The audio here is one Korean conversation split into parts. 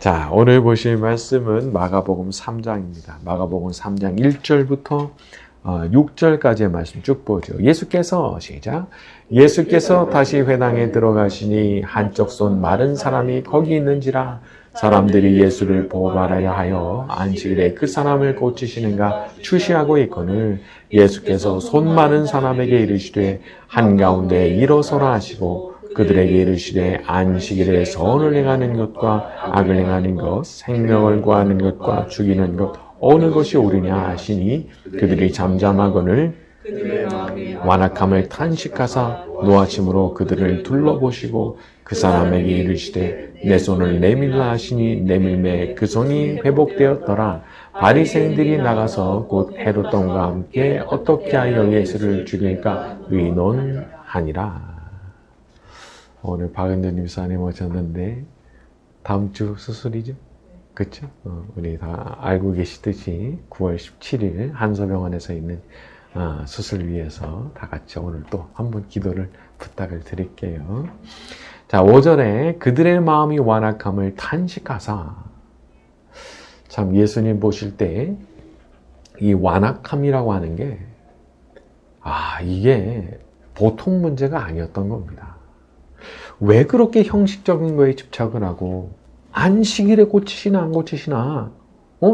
자, 오늘 보실 말씀은 마가복음 3장입니다. 마가복음 3장 1절부터 6절까지의 말씀 쭉 보죠. 예수께서 예수께서 다시 회당에 들어가시니 한쪽 손 마른 사람이 거기 있는지라 사람들이 예수를 보발하려 하여 안식일에 그 사람을 고치시는가 추시하고 있거늘 예수께서 손 마른 사람에게 이르시되 한가운데 일어서라 하시고 그들에게 이르시되 안식일에 선을 행하는 것과 악을 행하는 것, 생명을 구하는 것과 죽이는 것 어느 것이 옳으냐 하시니 그들이 잠잠하거늘 완악함을 탄식하사 노하심으로 그들을 둘러보시고 그 사람에게 이르시되 내 손을 내밀라 하시니 내밀매 그 손이 회복되었더라. 바리새인들이 나가서 곧 헤롯과 함께 어떻게 하여 예수를 죽일까 의논하니라. 오늘 박은전 집사님 오셨는데 다음 주 수술이죠? 그렇죠? 우리 다 알고 계시듯이 9월 17일 한서병원에서 있는 수술 위해서 다 같이 오늘 또 한번 기도를 부탁을 드릴게요. 자, 5절에 그들의 마음이 완악함을 탄식하사. 참 예수님 보실 때 이 완악함이라고 하는 게 이게 보통 문제가 아니었던 겁니다. 왜 그렇게 형식적인 거에 집착을 하고 안식일에 고치시나 안 고치시나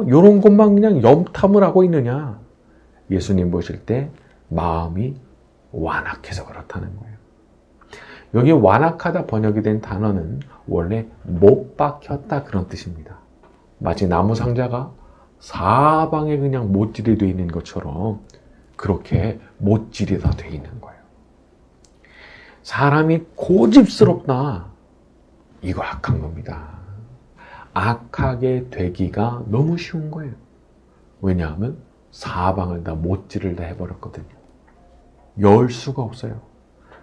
이런 것만 그냥 염탐을 하고 있느냐. 예수님 보실 때 마음이 완악해서 그렇다는 거예요. 여기 완악하다 번역이 된 단어는 원래 못 박혔다 그런 뜻입니다. 마치 나무 상자가 사방에 그냥 못질이 되어 있는 것처럼 그렇게 못질이 다 되어 있는 거예요. 사람이 고집스럽다. 이거 악한 겁니다. 악하게 되기가 너무 쉬운 거예요. 왜냐하면 사방을 다 못질을 다 해버렸거든요. 열 수가 없어요.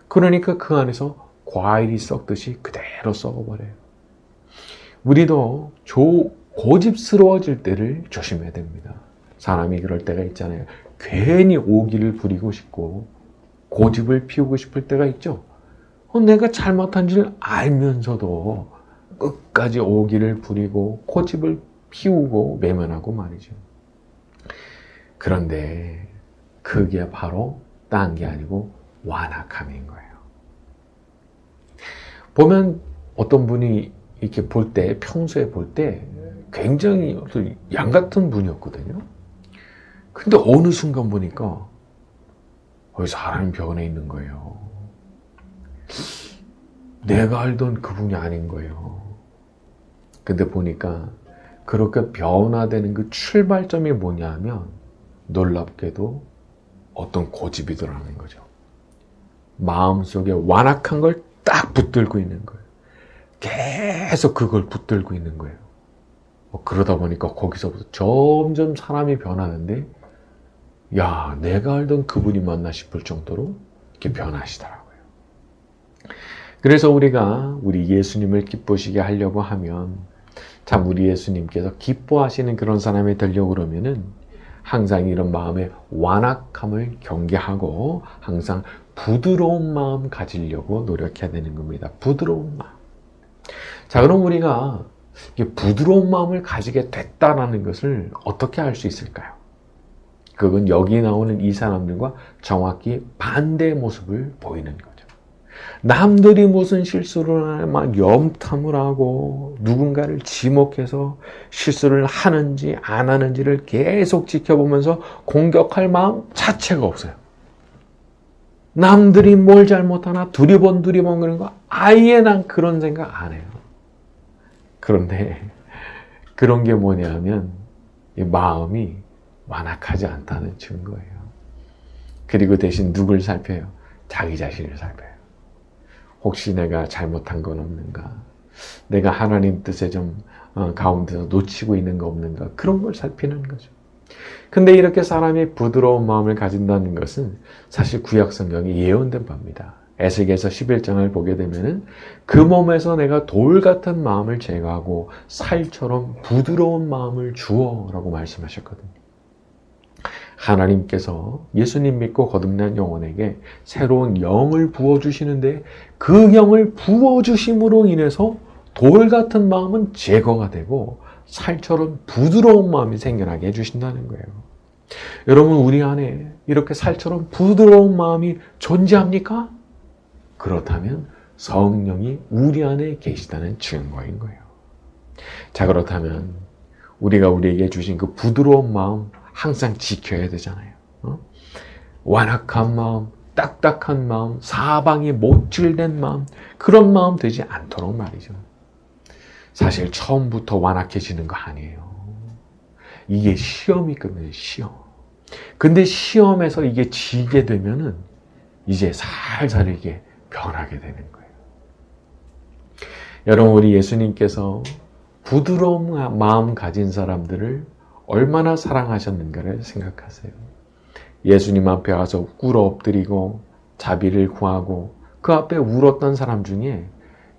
그러니까 그 안에서 과일이 썩듯이 그대로 썩어버려요. 우리도 고집스러워질 때를 조심해야 됩니다. 사람이 그럴 때가 있잖아요. 괜히 오기를 부리고 싶고 고집을 피우고 싶을 때가 있죠. 내가 잘못한 줄 알면서도 끝까지 오기를 부리고 고집을 피우고 외면하고 말이죠. 그런데 그게 바로 딴 게 아니고 완악함인 거예요. 보면 어떤 분이 이렇게 볼 때, 평소에 볼 때 굉장히 양 같은 분이었거든요. 근데 어느 순간 보니까 사람이 변해 있는 거예요. 내가 알던 그분이 아닌 거예요. 근데 보니까 그렇게 변화되는 그 출발점이 뭐냐 하면 놀랍게도 어떤 고집이 들어가는 거죠. 마음속에 완악한 걸 딱 붙들고 있는 거예요. 계속 그걸 붙들고 있는 거예요. 그러다 보니까 거기서부터 점점 사람이 변하는데 내가 알던 그분이 맞나 싶을 정도로 이렇게 변하시더라고요. 그래서 우리가 우리 예수님을 기쁘시게 하려고 하면 참 우리 예수님께서 기뻐하시는 그런 사람이 되려고 그러면은 항상 이런 마음의 완악함을 경계하고 항상 부드러운 마음 가지려고 노력해야 되는 겁니다. 부드러운 마음. 자, 그럼 우리가 부드러운 마음을 가지게 됐다라는 것을 어떻게 알 수 있을까요? 그건 여기 나오는 이 사람들과 정확히 반대의 모습을 보이는 거죠. 남들이 무슨 실수를 하면 염탐을 하고 누군가를 지목해서 실수를 하는지 안 하는지를 계속 지켜보면서 공격할 마음 자체가 없어요. 남들이 뭘 잘못하나 두리번 그런 거 아예 난 그런 생각 안 해요. 그런데 그런 게 뭐냐면 이 마음이 완악하지 않다는 증거예요. 그리고 대신 누굴 살펴요? 자기 자신을 살펴요. 혹시 내가 잘못한 건 없는가? 내가 하나님 뜻에 좀 가운데서 놓치고 있는 거 없는가? 그런 걸 살피는 거죠. 근데 이렇게 사람이 부드러운 마음을 가진다는 것은 사실 구약 성경에 예언된 바입니다. 에스겔서 11장을 보게 되면은 그 몸에서 내가 돌 같은 마음을 제거하고 살처럼 부드러운 마음을 주어라고 말씀하셨거든요. 하나님께서 예수님 믿고 거듭난 영혼에게 새로운 영을 부어주시는데 그 영을 부어주심으로 인해서 돌 같은 마음은 제거가 되고 살처럼 부드러운 마음이 생겨나게 해주신다는 거예요. 여러분, 우리 안에 이렇게 살처럼 부드러운 마음이 존재합니까? 그렇다면 성령이 우리 안에 계시다는 증거인 거예요. 자, 그렇다면 우리가 우리에게 주신 그 부드러운 마음 항상 지켜야 되잖아요. 완악한 마음, 딱딱한 마음, 사방이 못질된 마음, 그런 마음 되지 않도록 말이죠. 사실 처음부터 완악해지는 거 아니에요. 이게 시험이 끝나요, 시험. 근데 시험에서 이게 지게 되면은 이제 살살 이게 변하게 되는 거예요. 여러분, 우리 예수님께서 부드러운 마음 가진 사람들을 얼마나 사랑하셨는가를 생각하세요. 예수님 앞에 가서 꿇어 엎드리고 자비를 구하고 그 앞에 울었던 사람 중에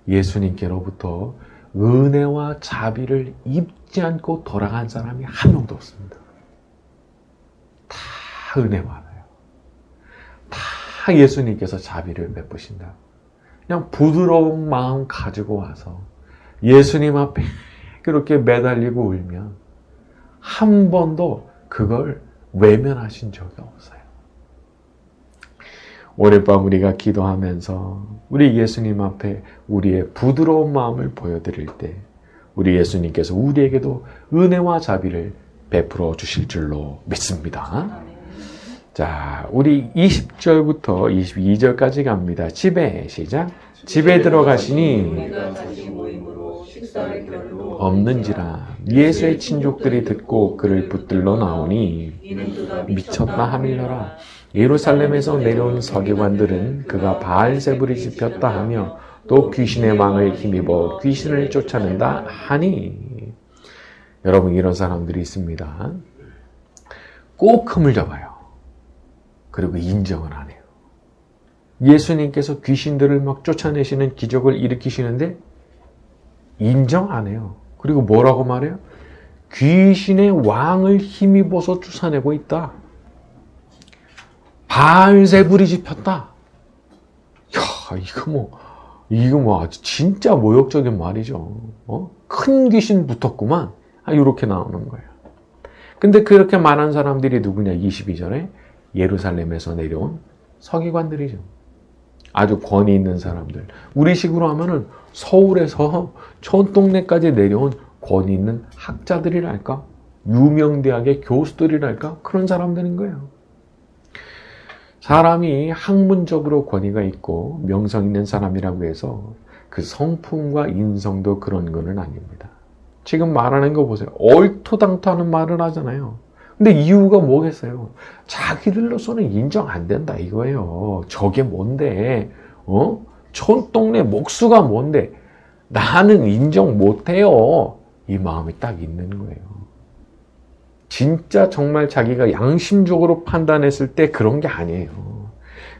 예수님께로부터 은혜와 자비를 입지 않고 돌아간 사람이 한 명도 없습니다. 다 은혜 받아요. 다 예수님께서 자비를 베푸신다. 그냥 부드러운 마음 가지고 와서 예수님 앞에 그렇게 매달리고 울면 한 번도 그걸 외면하신 적이 없어요. 오늘 밤 우리가 기도하면서 우리 예수님 앞에 우리의 부드러운 마음을 보여드릴 때 우리 예수님께서 우리에게도 은혜와 자비를 베풀어 주실 줄로 믿습니다. 자, 우리 20절부터 22절까지 갑니다. 집에 시작. 집에 들어가시니 없는지라 예수의 친족들이 듣고 그를 붙들러 나오니 미쳤다 하밀러라. 예루살렘에서 내려온 서기관들은 그가 바알세불이 집혔다 하며 또 귀신의 왕을 힘입어 귀신을 쫓아낸다 하니. 여러분, 이런 사람들이 있습니다. 꼭 흠을 잡아요. 그리고 인정을 안 해요. 예수님께서 귀신들을 막 쫓아내시는 기적을 일으키시는데 인정 안 해요. 그리고 뭐라고 말해요? 귀신의 왕을 힘입어서 쫓아내고 있다. 바알세불이 집혔다. 야, 이거 뭐 아주 진짜 모욕적인 말이죠. 큰 귀신 붙었구만. 이렇게 나오는 거예요. 근데 그렇게 말한 사람들이 누구냐? 22절에 예루살렘에서 내려온 서기관들이죠. 아주 권위 있는 사람들. 우리식으로 하면은 서울에서 촌동네까지 내려온 권위 있는 학자들이랄까? 유명대학의 교수들이랄까? 그런 사람들인 거예요. 사람이 학문적으로 권위가 있고 명성 있는 사람이라고 해서 그 성품과 인성도 그런 거는 아닙니다. 지금 말하는 거 보세요. 얼토당토하는 말을 하잖아요. 근데 이유가 뭐겠어요? 자기들로서는 인정 안 된다 이거예요. 저게 뭔데? 촌동네 목수가 뭔데? 나는 인정 못해요. 이 마음이 딱 있는 거예요. 진짜 정말 자기가 양심적으로 판단했을 때 그런 게 아니에요.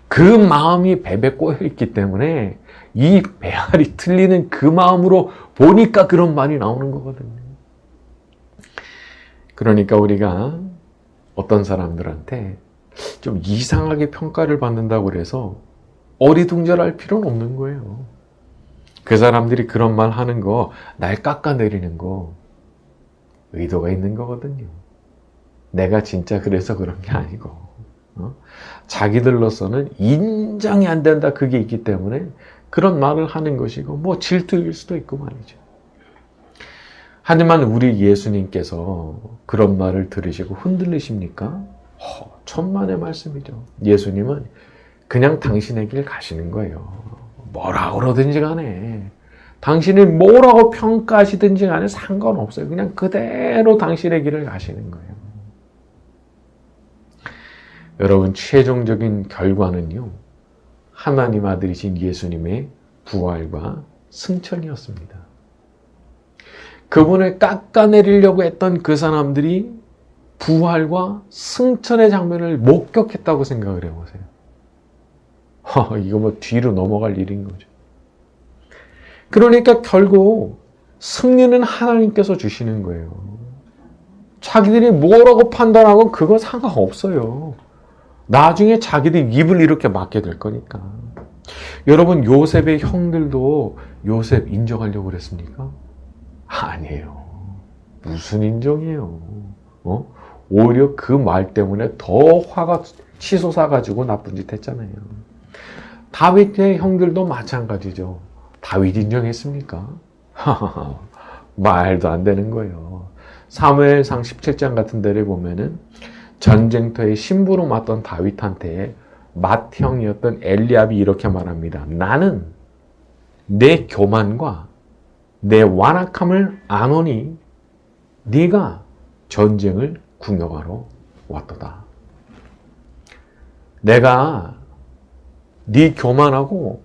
그 마음이 배배 꼬여있기 때문에 이 배알이 틀리는 그 마음으로 보니까 그런 말이 나오는 거거든요. 그러니까 우리가 어떤 사람들한테 좀 이상하게 평가를 받는다고 그래서 어리둥절할 필요는 없는 거예요. 그 사람들이 그런 말 하는 거, 날 깎아내리는 거 의도가 있는 거거든요. 내가 진짜 그래서 그런 게 아니고 자기들로서는 인정이 안 된다 그게 있기 때문에 그런 말을 하는 것이고 뭐 질투일 수도 있고 말이죠. 하지만 우리 예수님께서 그런 말을 들으시고 흔들리십니까? 천만의 말씀이죠. 예수님은 그냥 당신의 길 가시는 거예요. 뭐라 그러든지 간에 당신이 뭐라고 평가하시든지 간에 상관없어요. 그냥 그대로 당신의 길을 가시는 거예요. 여러분, 최종적인 결과는요, 하나님 아들이신 예수님의 부활과 승천이었습니다. 그분을 깎아내리려고 했던 그 사람들이 부활과 승천의 장면을 목격했다고 생각을 해보세요. 이거 뭐 뒤로 넘어갈 일인 거죠. 그러니까 결국 승리는 하나님께서 주시는 거예요. 자기들이 뭐라고 판단하고 그거 상관없어요. 나중에 자기들 입을 이렇게 맞게 될 거니까. 여러분, 요셉의 형들도 요셉 인정하려고 그랬습니까? 아니에요. 무슨 인정이에요. 오히려 그 말 때문에 더 화가 치솟아가지고 나쁜 짓 했잖아요. 다윗의 형들도 마찬가지죠. 다윗 인정했습니까? 말도 안 되는 거예요. 사무엘상 17장 같은 데를 보면은 전쟁터에 신부로 맡던 다윗한테 맏형이었던 엘리압이 이렇게 말합니다. 나는 내 교만과 내 완악함을 아노니 네가 전쟁을 궁역하러 왔도다. 내가 네 교만하고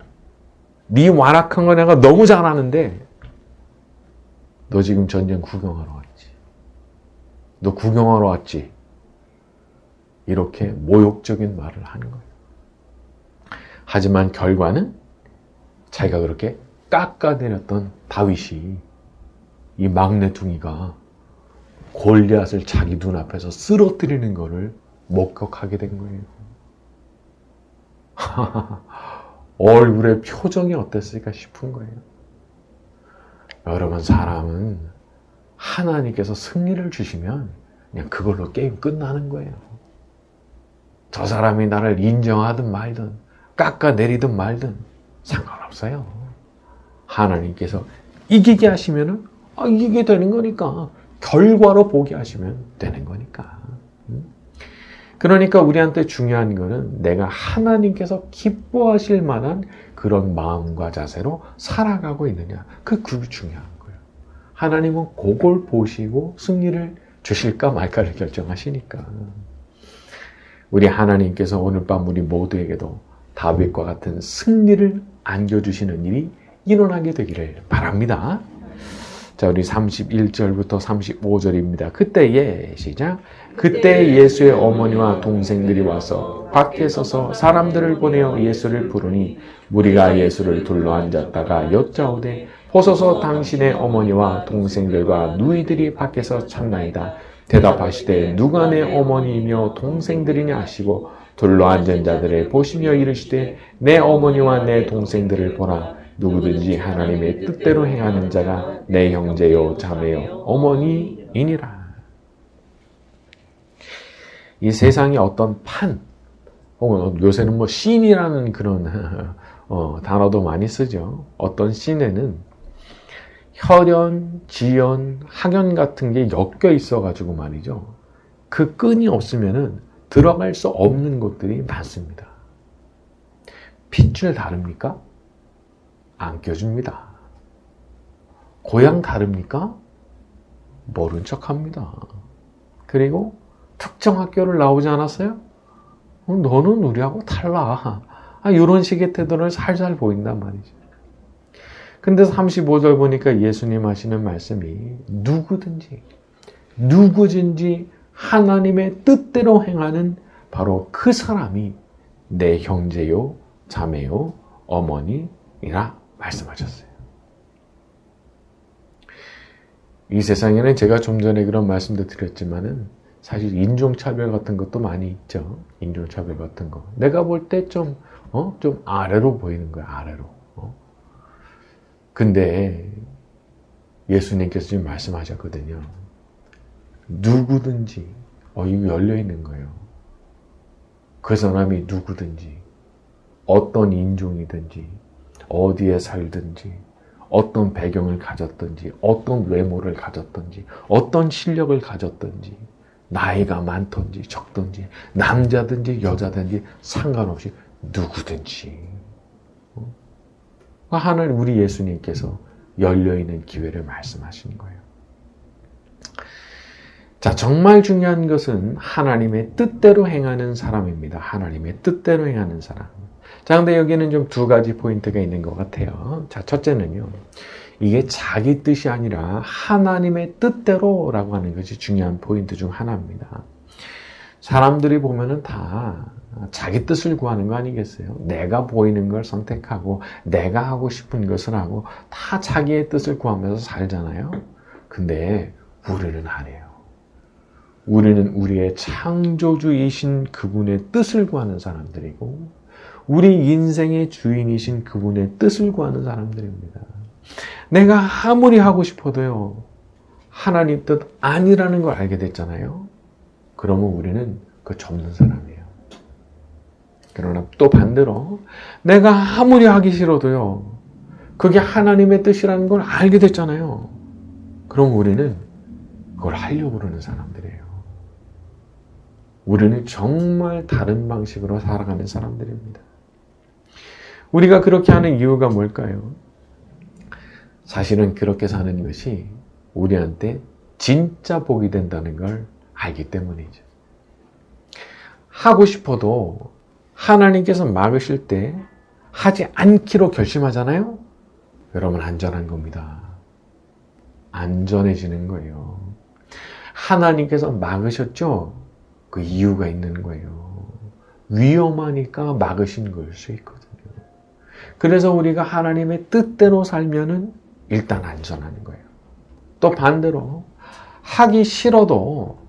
네 완악한 거 내가 너무 잘 아는데 너 지금 전쟁 구경하러 왔지. 너 구경하러 왔지. 이렇게 모욕적인 말을 하는 거예요. 하지만 결과는 자기가 그렇게 깎아내렸던 다윗이 이 막내둥이가 골리앗을 자기 눈앞에서 쓰러뜨리는 것을 목격하게 된 거예요. 얼굴의 표정이 어땠을까 싶은 거예요. 여러분, 사람은 하나님께서 승리를 주시면 그냥 그걸로 게임 끝나는 거예요. 저 사람이 나를 인정하든 말든 깎아내리든 말든 상관없어요. 하나님께서 이기게 하시면 이기게 되는 거니까, 결과로 보게 하시면 되는 거니까. 그러니까 우리한테 중요한 거는 내가 하나님께서 기뻐하실 만한 그런 마음과 자세로 살아가고 있느냐. 그게 중요한 거예요. 하나님은 그걸 보시고 승리를 주실까 말까를 결정하시니까. 우리 하나님께서 오늘 밤 우리 모두에게도 다윗과 같은 승리를 안겨주시는 일이 일어나게 되기를 바랍니다. 자, 우리 31절부터 35절입니다. 그때에 시작. 그때 예수의 어머니와 동생들이 와서 밖에 서서 사람들을 보내어 예수를 부르니 무리가 예수를 둘러앉았다가 여짜오되 보소서 당신의 어머니와 동생들과 누이들이 밖에서 찾나이다. 대답하시되 누가 내 어머니이며 동생들이냐 하시고 둘러앉은 자들을 보시며 이르시되 내 어머니와 내 동생들을 보라. 누구든지 하나님의 뜻대로 행하는 자가 내 형제요 자매요 어머니이니라. 이 세상에 어떤 판, 혹은 요새는 씬이라는 그런 단어도 많이 쓰죠. 어떤 씬에는 혈연, 지연, 학연 같은 게 엮여 있어가지고 말이죠. 그 끈이 없으면은 들어갈 수 없는 것들이 많습니다. 핏줄 다릅니까? 안 껴줍니다. 고향 다릅니까? 모른 척합니다. 그리고 특정 학교를 나오지 않았어요? 너는 우리하고 달라. 이런 식의 태도를 살살 보인단 말이죠. 근데 35절 보니까 예수님 하시는 말씀이 누구든지 하나님의 뜻대로 행하는 바로 그 사람이 내 형제요, 자매요, 어머니이라 말씀하셨어요. 이 세상에는 제가 좀 전에 그런 말씀도 드렸지만은 사실 인종차별 같은 것도 많이 있죠. 인종차별 같은 거. 내가 볼 때 좀 아래로 보이는 거야, 아래로. 근데 예수님께서 지금 말씀하셨거든요. 누구든지, 이거 열려 있는 거예요. 그 사람이 누구든지, 어떤 인종이든지, 어디에 살든지, 어떤 배경을 가졌든지, 어떤 외모를 가졌든지, 어떤 실력을 가졌든지, 나이가 많든지 적든지, 남자든지 여자든지 상관없이 누구든지. 하나님, 우리 예수님께서 열려있는 기회를 말씀하시는 거예요. 자, 정말 중요한 것은 하나님의 뜻대로 행하는 사람입니다. 하나님의 뜻대로 행하는 사람. 자, 근데 여기는 좀 두 가지 포인트가 있는 것 같아요. 자, 첫째는요. 이게 자기 뜻이 아니라 하나님의 뜻대로라고 하는 것이 중요한 포인트 중 하나입니다. 사람들이 보면은 다 자기 뜻을 구하는 거 아니겠어요? 내가 보이는 걸 선택하고 내가 하고 싶은 것을 하고 다 자기의 뜻을 구하면서 살잖아요. 근데 우리는 안 해요. 우리는 우리의 창조주이신 그분의 뜻을 구하는 사람들이고 우리 인생의 주인이신 그분의 뜻을 구하는 사람들입니다. 내가 아무리 하고 싶어도요, 하나님 뜻 아니라는 걸 알게 됐잖아요. 그러면 우리는 그 접는 사람이에요. 그러나 또 반대로 내가 아무리 하기 싫어도요, 그게 하나님의 뜻이라는 걸 알게 됐잖아요. 그럼 우리는 그걸 하려고 그러는 사람들이에요. 우리는 정말 다른 방식으로 살아가는 사람들입니다. 우리가 그렇게 하는 이유가 뭘까요? 사실은 그렇게 사는 것이 우리한테 진짜 복이 된다는 걸 알기 때문이죠. 하고 싶어도 하나님께서 막으실 때 하지 않기로 결심하잖아요? 여러분, 안전한 겁니다. 안전해지는 거예요. 하나님께서 막으셨죠? 그 이유가 있는 거예요. 위험하니까 막으신 걸 수 있거든요. 그래서 우리가 하나님의 뜻대로 살면은 일단 안전한 거예요. 또 반대로 하기 싫어도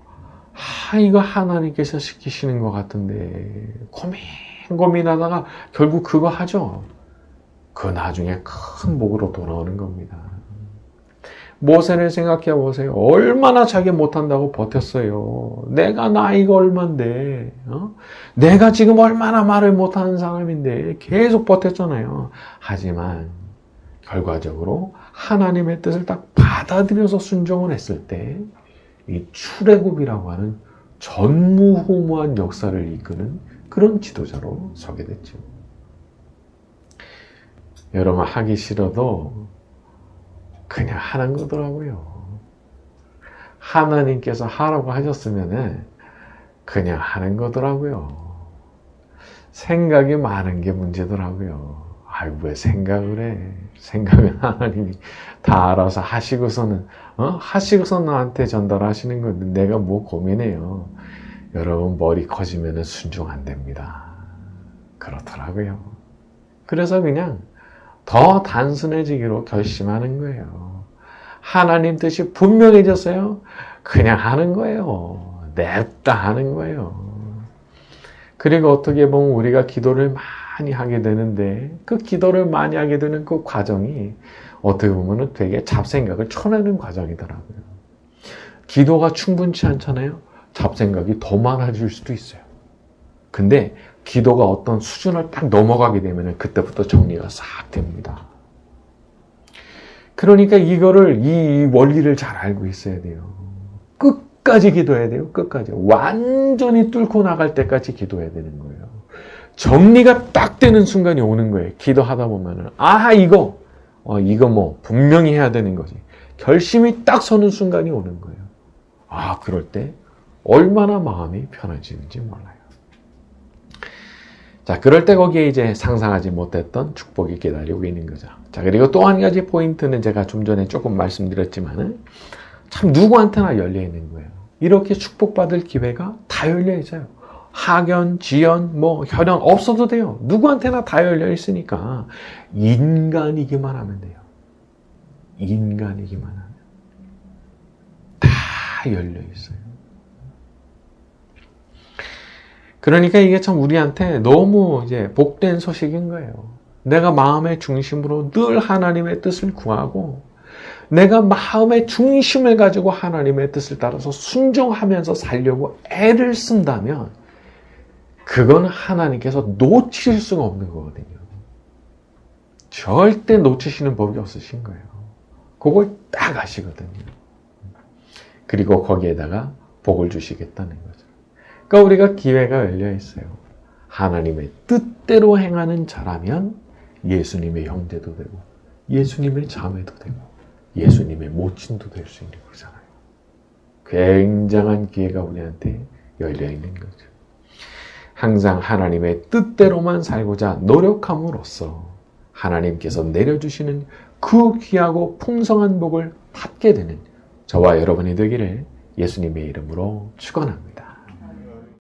이거 하나님께서 시키시는 것 같은데 고민하다가 결국 그거 하죠. 그 나중에 큰 복으로 돌아오는 겁니다. 모세를 생각해 보세요. 얼마나 자기 못한다고 버텼어요. 내가 나이가 얼만데, 내가 지금 얼마나 말을 못하는 사람인데 계속 버텼잖아요. 하지만 결과적으로 하나님의 뜻을 딱 받아들여서 순종을 했을 때 이 출애굽이라고 하는 전무후무한 역사를 이끄는 그런 지도자로 서게 됐죠. 여러분, 하기 싫어도 그냥 하는 거더라고요. 하나님께서 하라고 하셨으면 그냥 하는 거더라고요. 생각이 많은 게 문제더라고요. 왜 생각을 해? 생각은 하나님이 다 알아서 하시고서는 하시고서 나한테 전달하시는 건데 내가 뭐 고민해요. 여러분, 머리 커지면 순종 안 됩니다. 그렇더라고요. 그래서 그냥 더 단순해지기로 결심하는 거예요. 하나님 뜻이 분명해졌어요. 그냥 하는 거예요. 냅다 하는 거예요. 그리고 어떻게 보면 우리가 기도를 많이 하게 되는데 그 기도를 많이 하게 되는 그 과정이 어떻게 보면 되게 잡생각을 쳐내는 과정이더라고요. 기도가 충분치 않잖아요. 잡생각이 더 많아질 수도 있어요. 근데 기도가 어떤 수준을 딱 넘어가게 되면 그때부터 정리가 싹 됩니다. 그러니까 이거를, 이 원리를 잘 알고 있어야 돼요. 끝까지 기도해야 돼요. 끝까지. 완전히 뚫고 나갈 때까지 기도해야 되는 거예요. 정리가 딱 되는 순간이 오는 거예요. 기도하다 보면은, 이거 뭐 분명히 해야 되는 거지. 결심이 딱 서는 순간이 오는 거예요. 그럴 때 얼마나 마음이 편해지는지 몰라요. 자, 그럴 때 거기에 이제 상상하지 못했던 축복이 기다리고 있는 거죠. 자, 그리고 또 한 가지 포인트는 제가 좀 전에 조금 말씀드렸지만은 참 누구한테나 열려 있는 거예요. 이렇게 축복받을 기회가 다 열려 있어요. 학연, 지연, 혈연 없어도 돼요. 누구한테나 다 열려 있으니까 인간이기만 하면 돼요. 인간이기만 하면 다 열려 있어요. 그러니까 이게 참 우리한테 너무 이제 복된 소식인 거예요. 내가 마음의 중심으로 늘 하나님의 뜻을 구하고 내가 마음의 중심을 가지고 하나님의 뜻을 따라서 순종하면서 살려고 애를 쓴다면 그건 하나님께서 놓칠 수가 없는 거거든요. 절대 놓치시는 법이 없으신 거예요. 그걸 딱 아시거든요. 그리고 거기에다가 복을 주시겠다는 거죠. 그러니까 우리가 기회가 열려 있어요. 하나님의 뜻대로 행하는 자라면 예수님의 형제도 되고 예수님의 자매도 되고 예수님의 모친도 될 수 있는 거잖아요. 굉장한 기회가 우리한테 열려 있는 거죠. 항상 하나님의 뜻대로만 살고자 노력함으로써 하나님께서 내려주시는 그 귀하고 풍성한 복을 받게 되는 저와 여러분이 되기를 예수님의 이름으로 축원합니다.